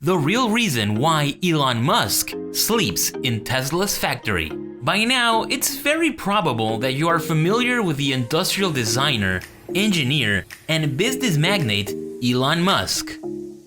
The real reason why Elon Musk sleeps in Tesla's factory. By now, it's very probable that you are familiar with the industrial designer, engineer, and business magnate Elon Musk.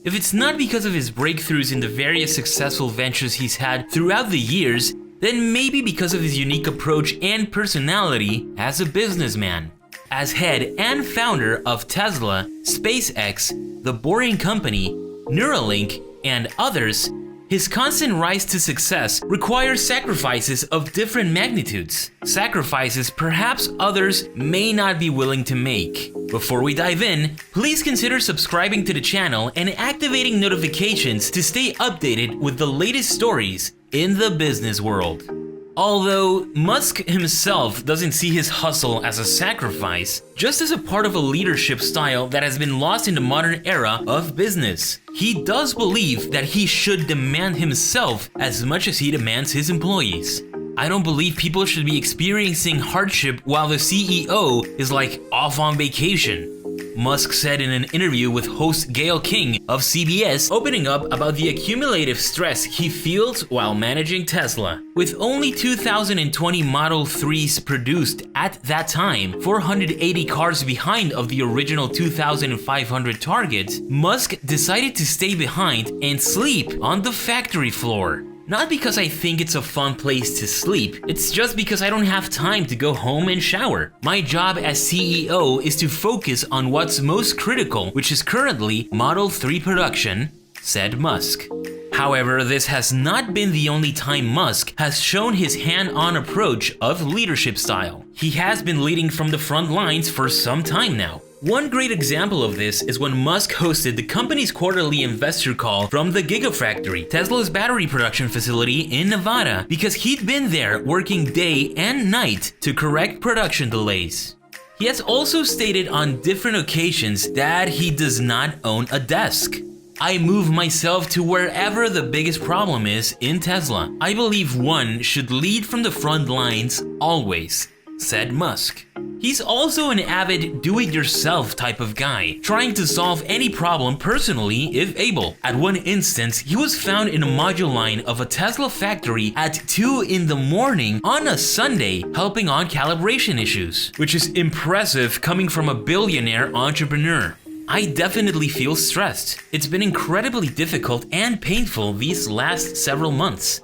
If it's not because of his breakthroughs in the various successful ventures he's had throughout the years, then maybe because of his unique approach and personality as a businessman. As head and founder of Tesla, SpaceX, The Boring Company, Neuralink, and others, his constant rise to success requires sacrifices of different magnitudes. Sacrifices perhaps others may not be willing to make. Before we dive in, please consider subscribing to the channel and activating notifications to stay updated with the latest stories in the business world. Although Musk himself doesn't see his hustle as a sacrifice, just as a part of a leadership style that has been lost in the modern era of business, he does believe that he should demand himself as much as he demands his employees. I don't believe people should be experiencing hardship while the CEO is like off on vacation. Musk said in an interview with host Gayle King of CBS, opening up about the accumulative stress he feels while managing Tesla. With only 2020 Model 3s produced at that time, 480 cars behind of the original 2,500 target, Musk decided to stay behind and sleep on the factory floor. Not because I think it's a fun place to sleep, it's just because I don't have time to go home and shower. My job as CEO is to focus on what's most critical, which is currently Model 3 production, said Musk. However, this has not been the only time Musk has shown his hand-on approach of leadership style. He has been leading from the front lines for some time now. One great example of this is when Musk hosted the company's quarterly investor call from the Gigafactory, Tesla's battery production facility in Nevada, because he'd been there working day and night to correct production delays. He has also stated on different occasions that he does not own a desk. I move myself to wherever the biggest problem is in Tesla. I believe one should lead from the front lines always, said Musk. He's also an avid do-it-yourself type of guy, trying to solve any problem personally if able. At one instance, he was found in a module line of a Tesla factory at 2 in the morning on a Sunday, helping on calibration issues, which is impressive coming from a billionaire entrepreneur. I definitely feel stressed. It's been incredibly difficult and painful these last several months,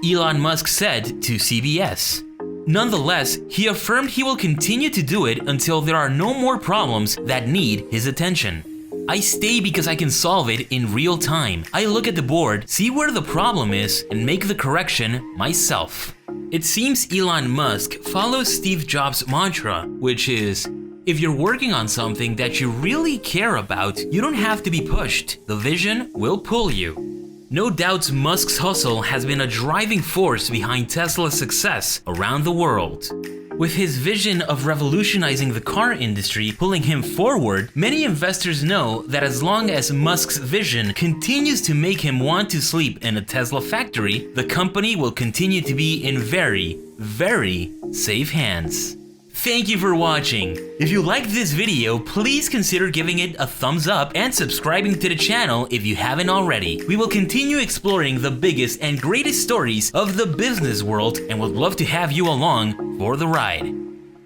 Elon Musk said to CBS. Nonetheless, he affirmed he will continue to do it until there are no more problems that need his attention. I stay because I can solve it in real time. I look at the board, see where the problem is, and make the correction myself. It seems Elon Musk follows Steve Jobs' mantra, which is, if you're working on something that you really care about, you don't have to be pushed. The vision will pull you. No doubt Musk's hustle has been a driving force behind Tesla's success around the world. With his vision of revolutionizing the car industry pulling him forward, many investors know that as long as Musk's vision continues to make him want to sleep in a Tesla factory, the company will continue to be in very, very safe hands. Thank you for watching. If you liked this video, please consider giving it a thumbs up and subscribing to the channel if you haven't already. We will continue exploring the biggest and greatest stories of the business world and would love to have you along for the ride.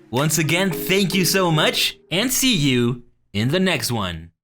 Once again, thank you so much and see you in the next one.